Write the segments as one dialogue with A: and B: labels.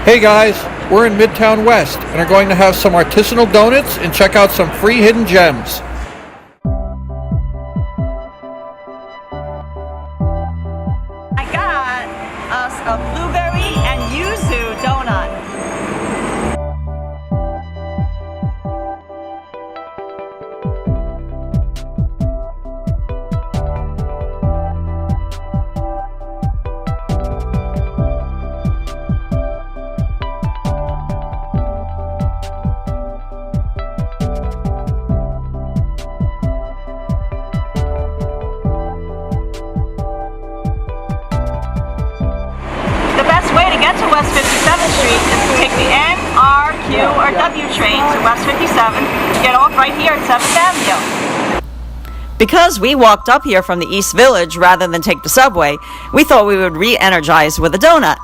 A: Hey guys, we're in Midtown West and are going to have some artisanal donuts and check out some free hidden gems.
B: I got us a blueberry and yuzu donut. West 57th Street is to take the N, R, Q, or W train to West 57, get off right here at 7th Avenue. Because we walked up here from the East Village rather than take the subway, we thought we would re-energize with a donut.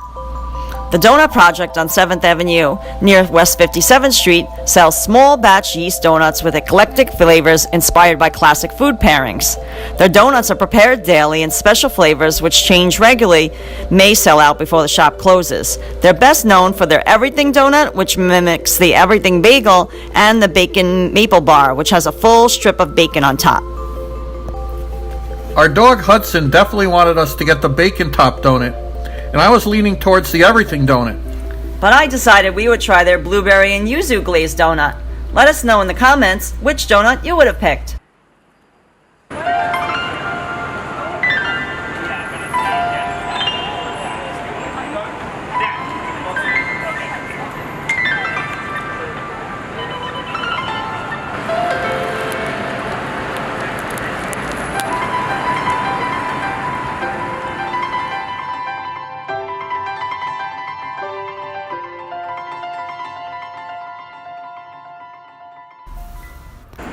B: The Doughnut Project on 7th Avenue near West 57th Street sells small batch yeast donuts with eclectic flavors inspired by classic food pairings. Their donuts are prepared daily in special flavors which change regularly, may sell out before the shop closes. They're best known for their Everything Donut, which mimics the Everything Bagel, and the Bacon Maple Bar, which has a full strip of bacon on top.
A: Our dog Hudson definitely wanted us to get the bacon top donut, and I was leaning towards the Everything Donut.
B: But I decided we would try their blueberry and yuzu glazed donut. Let us know in the comments which donut you would have picked.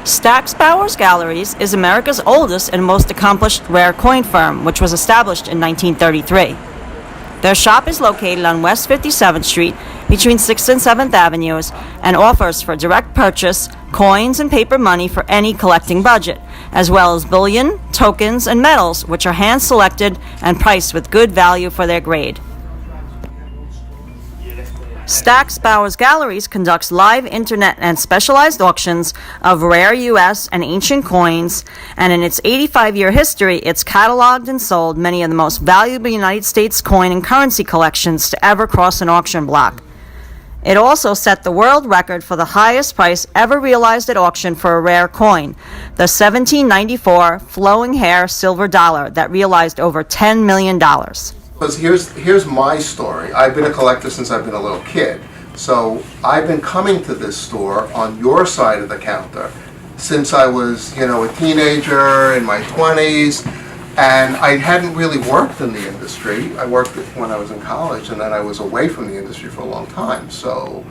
B: Stack's Bowers Galleries is America's oldest and most accomplished rare coin firm, which was established in 1933. Their shop is located on West 57th Street between 6th and 7th Avenues and offers for direct purchase coins and paper money for any collecting budget, as well as bullion, tokens, and medals, which are hand-selected and priced with good value for their grade. Stack's Bowers Galleries conducts live internet and specialized auctions of rare U.S. and ancient coins, and in its 85-year history, it's cataloged and sold many of the most valuable United States coin and currency collections to ever cross an auction block. It also set the world record for the highest price ever realized at auction for a rare coin, the 1794 flowing hair silver dollar that realized over $10 million.
C: Because here's my story. I've been a collector since I've been a little kid. So I've been coming to this store on your side of the counter since I was, a teenager in my 20s, and I hadn't really worked in the industry. I worked when I was in college, and then I was away from the industry for a long time. So,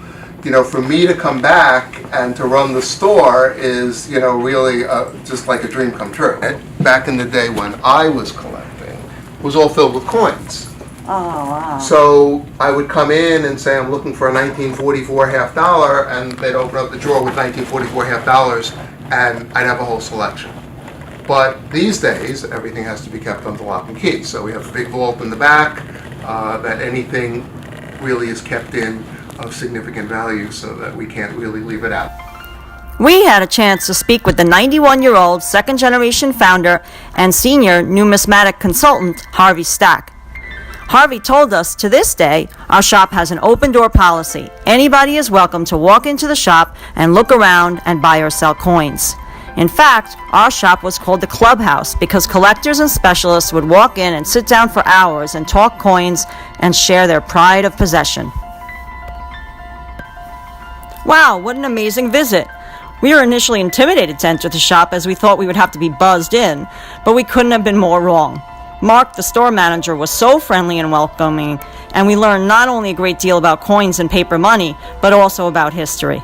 C: for me to come back and to run the store is, really just like a dream come true. Back in the day when I was collecting, was all filled with coins.
B: Oh, wow.
C: So I would come in and say I'm looking for a 1944 half dollar, and they'd open up the drawer with 1944 half dollars, and I'd have a whole selection. But these days, everything has to be kept under lock and key. So we have a big vault in the back that anything really is kept in of significant value so that we can't really leave it out.
B: We had a chance to speak with the 91-year-old second-generation founder and senior numismatic consultant, Harvey Stack. Harvey told us, to this day, our shop has an open-door policy. Anybody is welcome to walk into the shop and look around and buy or sell coins. In fact, our shop was called the Clubhouse because collectors and specialists would walk in and sit down for hours and talk coins and share their pride of possession. Wow, what an amazing visit! We were initially intimidated to enter the shop as we thought we would have to be buzzed in, but we couldn't have been more wrong. Mark, the store manager, was so friendly and welcoming, and we learned not only a great deal about coins and paper money, but also about history.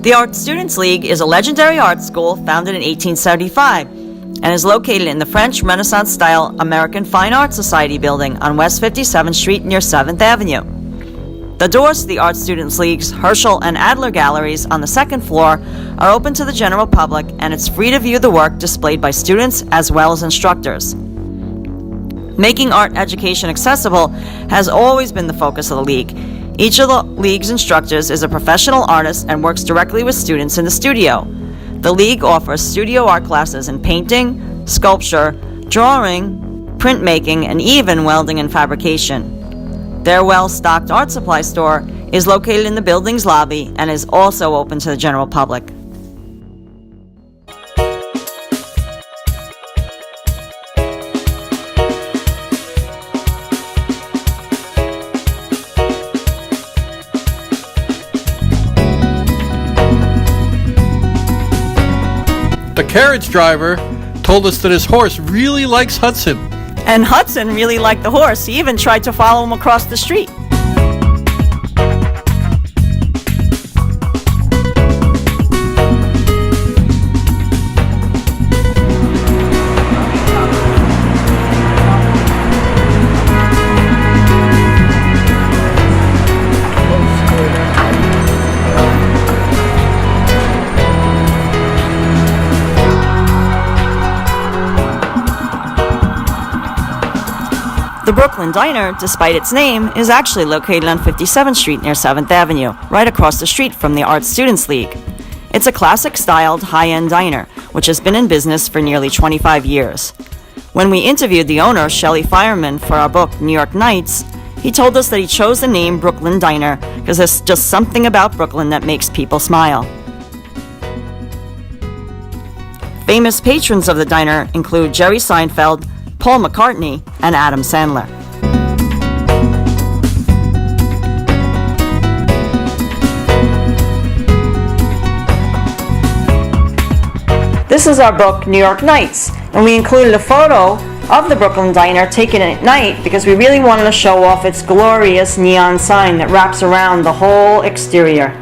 B: The Art Students League is a legendary art school founded in 1875 and is located in the French Renaissance-style American Fine Arts Society building on West 57th Street near 7th Avenue. The doors to the Art Students League's Herschel and Adler galleries on the second floor are open to the general public, and it's free to view the work displayed by students as well as instructors. Making art education accessible has always been the focus of the League. Each of the League's instructors is a professional artist and works directly with students in the studio. The League offers studio art classes in painting, sculpture, drawing, printmaking, and even welding and fabrication. Their well-stocked art supply store is located in the building's lobby and is also open to the general public.
A: The carriage driver told us that his horse really likes Hudson.
B: And Hudson really liked the horse. He even tried to follow him across the street. The Brooklyn Diner, despite its name, is actually located on 57th Street near 7th Avenue, right across the street from the Art Students League. It's a classic-styled, high-end diner, which has been in business for nearly 25 years. When we interviewed the owner, Shelley Fireman, for our book, New York Nights, he told us that he chose the name Brooklyn Diner because there's just something about Brooklyn that makes people smile. Famous patrons of the diner include Jerry Seinfeld, Paul McCartney, and Adam Sandler. This is our book, New York Nights, and we included a photo of the Brooklyn Diner taken at night because we really wanted to show off its glorious neon sign that wraps around the whole exterior.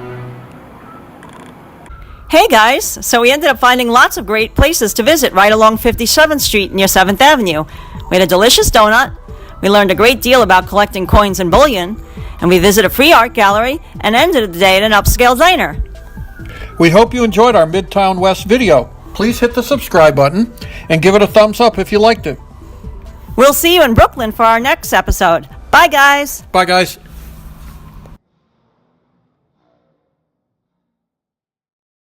B: Hey guys, so we ended up finding lots of great places to visit right along 57th Street near 7th Avenue. We had a delicious donut, we learned a great deal about collecting coins and bullion, and we visited a free art gallery and ended the day at an upscale diner.
A: We hope you enjoyed our Midtown West video. Please hit the subscribe button and give it a thumbs up if you liked it.
B: We'll see you in Brooklyn for our next episode. Bye guys!
A: Bye guys.